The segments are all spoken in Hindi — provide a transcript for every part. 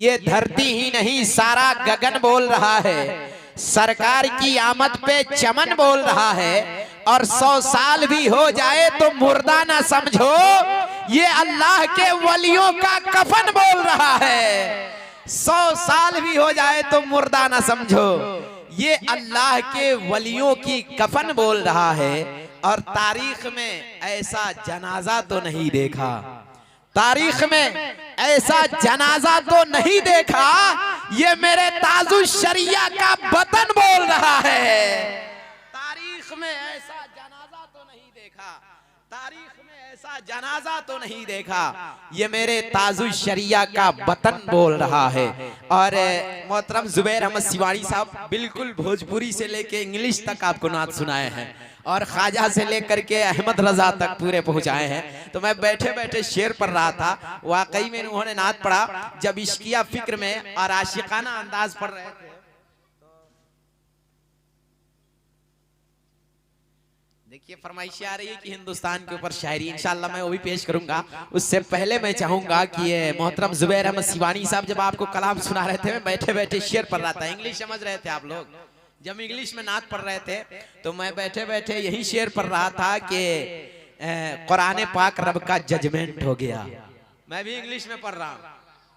ये धरती ही नहीं सारा गगन बोल रहा है, सरकार की आमद पे चमन बोल रहा है। और 100 साल भी हो जाए तो मुर्दा ना समझो, ये अल्लाह के वलियों का कफन बोल रहा है। 100 साल भी हो जाए तो मुर्दा ना समझो, ये अल्लाह के वलियों की कफन बोल रहा है। और तारीख में ऐसा जनाजा तो नहीं देखा, तारीख में ऐसा जनाजा तो नहीं देखा, ये मेरे ताजुश शरिया का वतन बोल रहा है। तारीख में ऐसा जनाजा तो नहीं देखा, तारीख में ऐसा जनाजा तो नहीं देखा, ये मेरे ताजुश शरिया का वतन बोल रहा है। और मोहतरम जुबैर अहमद सिवानी साहब बिल्कुल भोजपुरी से लेके इंग्लिश तक आपको नात सुनाए हैं और ख्वाजा से लेकर के अहमद रजा तक पूरे पहुंचाए हैं। तो मैं बैठे बैठे शेर पढ़ रहा था, वाकई में उन्होंने नात पढ़ा जब इश्किया फिक्र में और आशिकाना अंदाज पढ़ रहे थे। देखिए फरमाइशें आ रही है कि हिंदुस्तान के ऊपर शायरी, इंशाल्लाह मैं वो भी पेश करूंगा। उससे पहले मैं चाहूंगा कि ये मोहतरम जुबैर अहमद सिवानी साहब जब आपको कलाम सुना रहे थे, मैं बैठे बैठे शेर पढ़ रहा था। इंग्लिश समझ रहे थे आप लोग, जब इंग्लिश में नात पढ़ रहे थे तो मैं बैठे बैठे यही शेर पढ़ रहा था कि कुरान पाक रब का जजमेंट हो गया। मैं भी इंग्लिश में पढ़ रहा हूँ,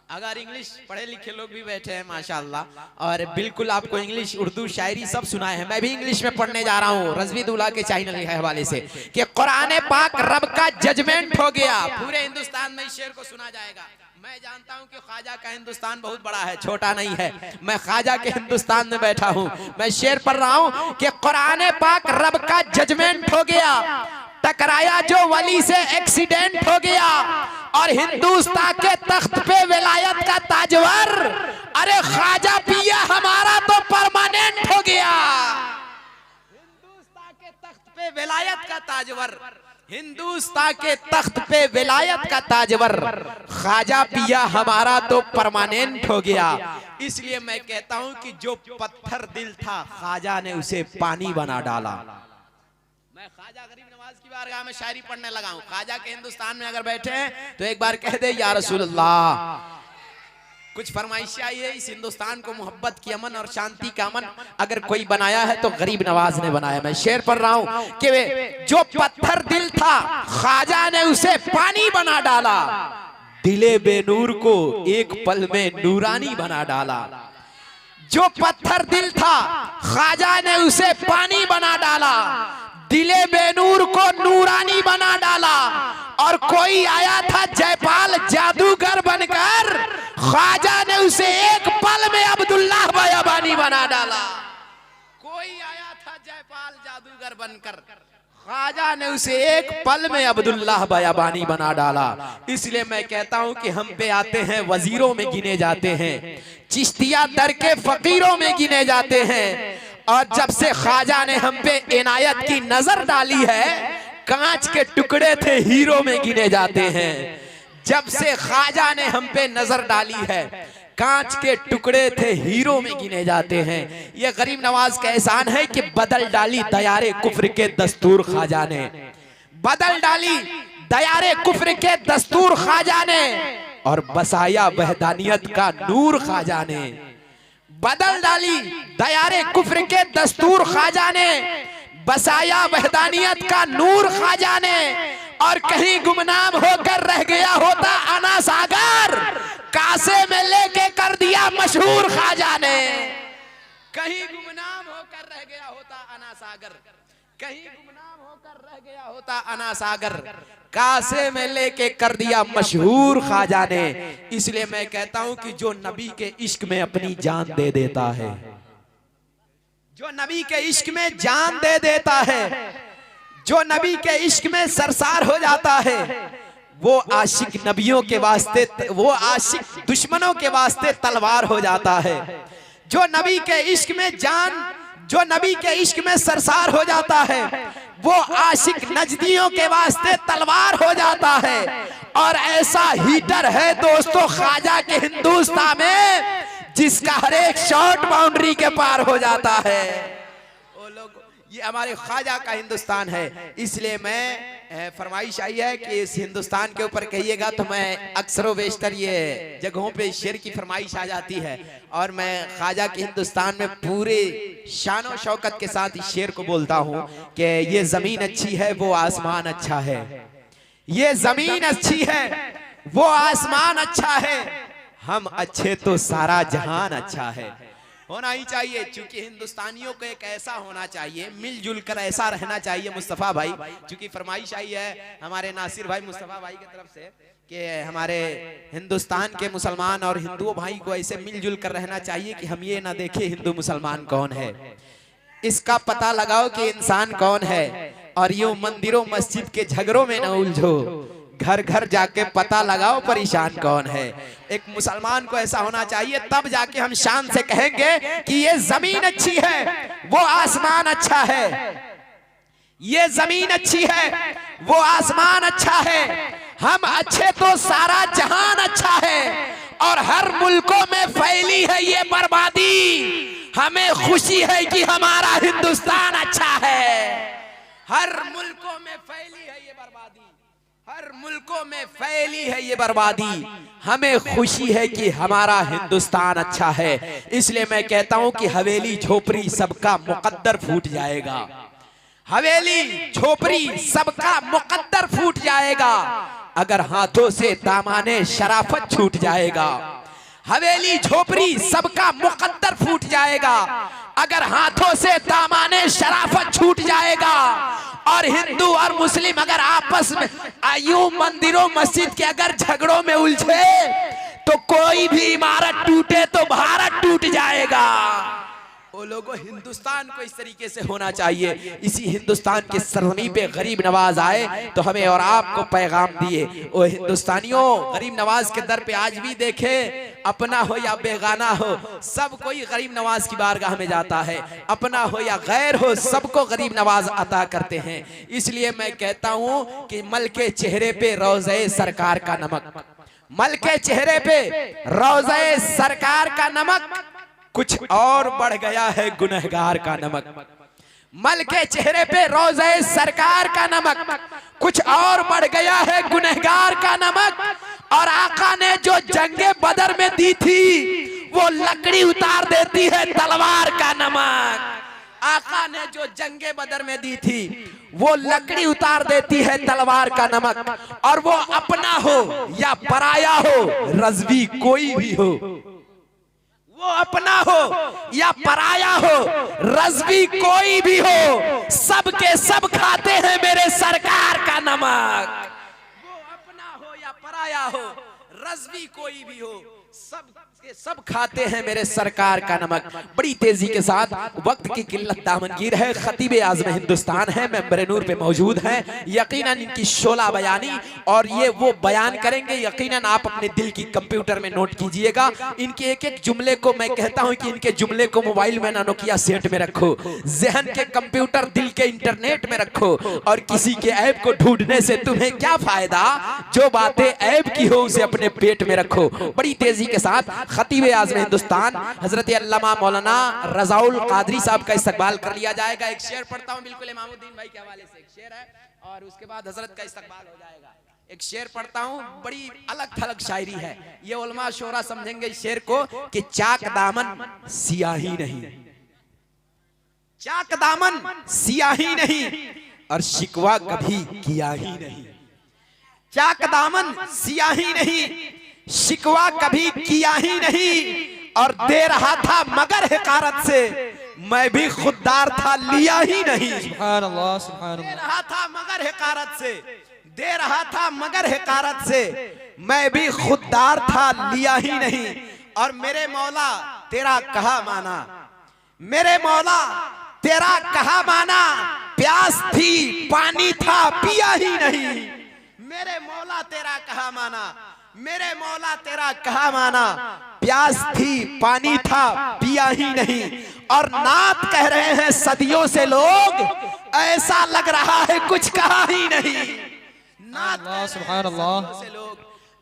अगर इंग्लिश पढ़े लिखे लोग भी बैठे हैं माशाल्लाह, और बिल्कुल आपको इंग्लिश उर्दू शायरी सब सुनाए हैं। मैं भी इंग्लिश में पढ़ने जा रहा हूँ रजवी दूल्हा के चैनल के हवाले से कि कुरान पाक रब का जजमेंट हो गया। पूरे हिंदुस्तान में इस शेर को सुना जाएगा। मैं जानता हूं कि ख्वाजा का हिंदुस्तान बहुत बड़ा है, छोटा नहीं है। मैं ख्वाजा के हिंदुस्तान में बैठा हूं, मैं शेर पढ़ रहा हूं कि कुरान पाक रब का जजमेंट हो गया। टकराया जो वली से एक्सीडेंट हो गया, और हिंदुस्तान के तख्त पे विलायत का ताजवर, अरे ख्वाजा पिया हमारा तो परमानेंट हो गया। हिंदुस्तान के तख्त पे विलायत का ताजवर, हिंदुस्तान के तख्त पे विलायत का ताजवर, ख्वाजा पिया हमारा तो परमानेंट हो गया। इसलिए मैं कहता हूं कि जो पत्थर दिल था ख्वाजा ने उसे पानी बना डाला। मैं ख्वाजा गरीब नवाज की बारगाह में शायरी पढ़ने लगा हूं। ख्वाजा के हिंदुस्तान में अगर बैठे हैं तो एक बार कह दे या रसूल अल्लाह। कुछ फरमाइशें आई है, इस हिंदुस्तान को मोहब्बत की अमन और शांति का अमन अगर कोई बनाया है तो गरीब नवाज ने बनाया। मैं शेर पढ़ रहा हूं कि जो पत्थर दिल था ख्वाजा ने उसे पानी बना डाला, दिले बेनूर को एक पल में नूरानी बना डाला। जो पत्थर दिल था ख्वाजा ने उसे पानी बना डाला, दिले बेनूर को नूरानी बना डाला। और कोई आया था जयपाल जादूगर बनकर, ख्वाजा ने उसे एक पल में अब्दुल्लाह बयाबानी बना डाला। कोई आया था जयपाल जादूगर बनकर, ख्वाजा ने उसे एक पल में अब्दुल्लाह बयाबानी बना डाला। इसलिए मैं कहता हूं कि हम पे आते हैं वजीरों में गिने जाते हैं, चिश्तिया दर के फकीरों में गिने जाते हैं। और जब से ख्वाजा ने हम पे इनायत की नजर डाली है, कांच के टुकड़े थे हीरो में गिने जाते हैं। जब से ख्वाजा ने हम पे नजर डाली है, कांच के टुकड़े थे हीरो में गिने जाते हैं। ये गरीब नवाज का एहसान है कि बदल डाली दयारे कुफ्र के दस्तूर ख्वाजा ने, बदल डाली दयारे कुफ्र के दस्तूर ख्वाजा ने, और बसाया वहदानियत का नूर ख्वाजा ने। बदल डाली दयारे कुफ्र के दस्तूर ख्वाजा ने, बसाया वहदानियत का नूर ख्वाजा ने। और कहीं गुमनाम होकर रह गया होता अना सागर, कासे में लेके कर दिया मशहूर ख्वाजा ने। कहीं गुमनाम होकर रह गया होता अना सागर, कहीं गुमनाम होकर रह गया होता अना सागर, कासे में लेके कर दिया मशहूर ख्वाजा ने। इसलिए मैं कहता हूं कि जो नबी के इश्क में अपनी जान दे देता है, जो नबी के इश्क में जान दे देता है, जो नबी के इश्क में सरसार हो जाता है, वो आशिक नबियों के वास्ते, वो आशिक दुश्मनों के वास्ते तलवार हो जाता है। जो नबी के इश्क में जान, जो नबी के इश्क में सरसार हो जाता है, वो आशिक नजदियों के वास्ते तलवार हो जाता है। और ऐसा हीटर है दोस्तों ख्वाजा के हिंदुस्तान में, जिसका हर एक शॉट बाउंड्री के पार हो जाता है। वो लोग ये हमारे ख्वाजा का हिंदुस्तान है। इसलिए मैं फरमाइश आई है कि इस हिंदुस्तान के ऊपर कहिएगा, तो मैं अक्सर बेशतर ये जगहों पे शेर की फरमाइश आ जाती है और मैं ख्वाजा के हिंदुस्तान में पूरे शान और शौकत के साथ इस शेर को बोलता हूँ कि ये जमीन अच्छी है वो आसमान अच्छा है, ये जमीन अच्छी है वो आसमान अच्छा है, हम अच्छे तो सारा जहान अच्छा है। होना ही चाहिए, चूंकि हिंदुस्तानियों को एक ऐसा होना चाहिए, मिलजुल कर ऐसा रहना चाहिए। मुस्तफ़ा भाई, चूंकि फरमाइश आई है हमारे नासिर भाई मुस्तफ़ा भाई की तरफ से कि हमारे हिंदुस्तान के मुसलमान और हिंदुओं भाई को ऐसे मिलजुल कर रहना चाहिए कि हम ये ना देखें हिंदू मुसलमान कौन है, इसका पता लगाओ कि इंसान कौन है, और यूं मंदिरों मस्जिद के झगड़ों में न उलझो, घर घर जाके पता लगाओ परेशान कौन है। एक मुसलमान को ऐसा होना चाहिए, तब जाके हम शान से कहेंगे कि ये जमीन अच्छी है वो आसमान अच्छा है, ये जमीन अच्छी है वो आसमान अच्छा है, हम अच्छे तो सारा जहान अच्छा है, और हर मुल्कों में फैली है ये बर्बादी, हमें खुशी है कि हमारा हिंदुस्तान अच्छा है। हर मुल्कों में फैली है ये बर्बादी, हर मुल्कों में फैली है ये बर्बादी, हमें खुशी है कि हमारा हिंदुस्तान अच्छा है। इसलिए मैं कहता हूं कि हवेली झोपड़ी सबका मुकद्दर फूट जाएगा, हवेली झोपड़ी सबका मुकद्दर फूट जाएगा, अगर हाथों से दामाने शराफत छूट जाएगा। हवेली झोपड़ी सबका मुकद्दर फूट जाएगा, अगर हाथों से दामाने शराफत छूट जाएगा। और हिंदू और मुस्लिम अगर आपस में यूं मंदिरों मस्जिद के अगर झगड़ों में उलझे तो कोई भी इमारत टूटे तो भारत टूट जाएगा। वो लोगों हिंदुस्तान को इस तरीके से होना चाहिए। इसी हिंदुस्तान के सरजमीं पे गरीब नवाज आए तो हमें और आपको पैगाम दिए, वो हिंदुस्तानियों गरीब नवाज के दर पे आज भी देखे, अपना हो या बेगाना हो सब कोई गरीब नवाज की बारगाह में जाता है, अपना हो या गैर हो सबको गरीब नवाज अता करते हैं। इसलिए मैं कहता हूँ कि मल के चेहरे पे रोज़े सरकार का नमक, मल के चेहरे पे रोज़े सरकार का नमक, कुछ और बढ़ गया है गुनहगार का नमक। मल के चेहरे पे रोज़े सरकार का नमक, कुछ और बढ़ गया है गुनहगार का नमक। और आका ने जो जंगे बदर में दी थी वो लकड़ी उतार देती है तलवार का नमक। आका ने जो जंगे बदर में दी थी वो लकड़ी उतार देती है तलवार का नमक। और वो अपना हो या पराया हो, रज़वी कोई भी हो, वो अपना हो या पराया हो, रज़वी कोई भी हो, सब के सब खाते हैं मेरे सरकार का नमक। वो अपना हो या पराया हो, रज़वी कोई भी हो, सब के सब खाते हैं मेरे सरकार का नमक। बड़ी तेजी के साथ, वक्त की किल्लत दामनगीर है, खतीब आज़म हिंदुस्तान है, मेंबर नूर पे मौजूद हैं। यकीनन इनकी शोला बयानी और ये वो बयान करेंगे, यकीनन आप अपने दिल की कंप्यूटर में नोट कीजिएगा। इनके एक एक जुमले को मैं कहता हूं कि इनके जुमले को मोबाइल में ना नोकिया सेट में रखो, जहन के कंप्यूटर दिल के इंटरनेट में रखो। और किसी के ऐब को ढूंढने से तुम्हें क्या फायदा, जो बातें ऐब की हो उसे अपने पेट में रखो। बड़ी तेजी के साथ खतीब आज़म हिंदुस्तान हजरत अल्लामा मौलाना रज़ाउल कादरी साहब का इस्तकबाल कर लिया जाएगा। एक शेर पढ़ता हूं, बिल्कुल इमामुद्दीन भाई के हवाले से एक शेर है, और उसके बाद हजरत का इस्तकबाल हो जाएगा। एक शेर पढ़ता हूं, बड़ी अलग थलग शायरी है, ये उलमा शोरा समझेंगे इस शेर को कि चाक दामन सियाही नहीं, चाक दामन सियाही नहीं, और शिकवा कभी किया ही नहीं। चाक दामन सियाही नहीं, शिकवा कभी किया ही नहीं, और दे रहा था मगर हिकारत से, मैं भी खुददार था लिया ही नहीं। सुभान अल्लाह, सुभान अल्लाह। दे रहा था मगर हिकारत से, दे रहा था मगर हिकारत से, मैं भी खुददार था लिया ही नहीं। और मेरे मौला तेरा कहा माना, मेरे मौला तेरा कहा माना, प्यास थी पानी था पिया ही नहीं। मेरे मौला तेरा कहा माना, मेरे मौला तेरा कहा माना, प्यास थी पानी था पिया ही नहीं। और नात कह रहे हैं सदियों से लोग, ऐसा लग रहा है कुछ कहा ही नहीं। नात सुभान अल्लाह से लोग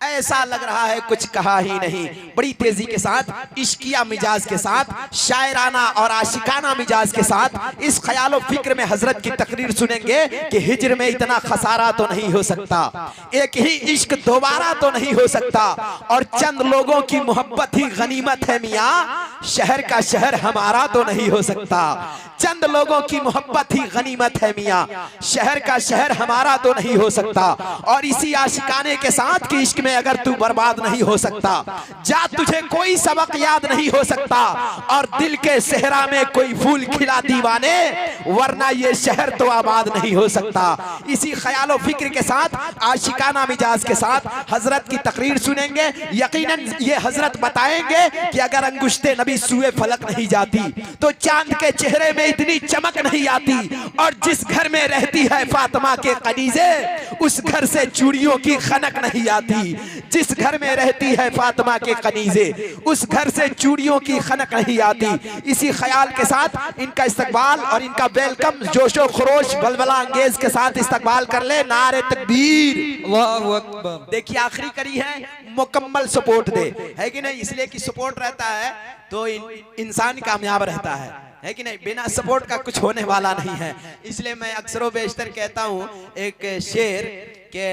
ऐसा लग रहा है कुछ कहा ही नहीं। बड़ी तेजी के साथ, इश्किया मिजाज के साथ, शायराना और आशिकाना मिजाज के साथ इस ख्यालो फिक्र में हजरत की तकरीर सुनेंगे कि हिज्र में इतना खसारा तो नहीं हो सकता, एक ही इश्क दोबारा तो नहीं हो सकता, और चंद लोगों की मोहब्बत ही गनीमत है मियाँ, शहर का शहर हमारा तो नहीं हो सकता। चंद लोगों की मोहब्बत ही गनीमत है मियाँ, शहर का शहर हमारा तो नहीं हो सकता। और इसी आशिकाने के साथ कि इश्क में अगर तू बर्बाद नहीं हो सकता, जा तुझे कोई सबक याद नहीं हो सकता, और दिल के सहरा में कोई फूल खिला दीवाने, वरना ये शहर तो आबाद नहीं हो सकता। इसी ख्यालो फिक्र के साथ, आशिकाना मिजाज के साथ हजरत की तकरीर सुनेंगे। यकीनन ये हजरत बताएंगे कि अगर अंगुश्ते नबी सूए फलक नहीं जाती तो चांद के चेहरे में इतनी चमक नहीं आती, और जिस घर में रहती है फातिमा के कनीजे, उस घर से चूड़ियों की खनक नहीं आती। जिस घर में रहती है फातिमा के कनीजे, उस घर से चूड़ियों की खनक नहीं आती। इसी ख्याल के साथ इनका इस्तकबाल और इनका वेलकम जोशो खरोश बलबला अंगेज के साथ इस्तकबाल कर ले। नारे तकबीर, अल्लाहु अकबर। देखिए आखिरी कड़ी है, मुकम्मल सपोर्ट दे, है कि नहीं? इसलिए कि सपोर्ट रहता है तो इंसान कामयाब रहता है कि नहीं? बिना सपोर्ट का कुछ होने वाला नहीं है। इसलिए मैं अक्सर बेशतर कहता हूँ एक शेर के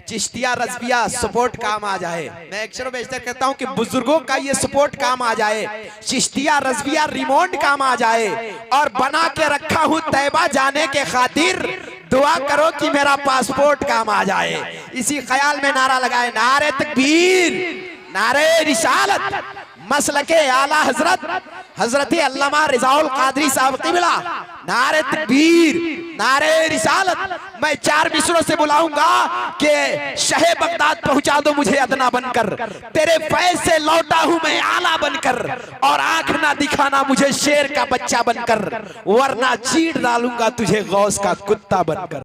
चिश्तिया रज़विया सपोर्ट काम आ जाए। मैं अक्सर बेशतर कहता हूँ कि बुजुर्गों का ये सपोर्ट काम आ जाए, चिश्तिया रज़विया रिमोट काम आ जाए, और बना के रखा हूँ तैबा जाने के खातिर, दुआ करो कि मेरा पासपोर्ट काम आ जाए। इसी ख्याल में नारा लगाए, नारे तकबीर, नारे रिसालत, मसलके आला हजरत हजरत अल्लामा रिज़ाउल क़ादरी साहब क़िबला, नारे तकबीर, नारे रिसालत। मैं 4 मिसरों से बुलाऊंगा कि शहे बगदाद पहुंचा दो मुझे अदना बनकर, तेरे फैज़ से लौटा हूं मैं आला बनकर, और आंख ना दिखाना मुझे शेर का बच्चा बनकर, वरना चीड़ डालूंगा तुझे गौस का कुत्ता बनकर।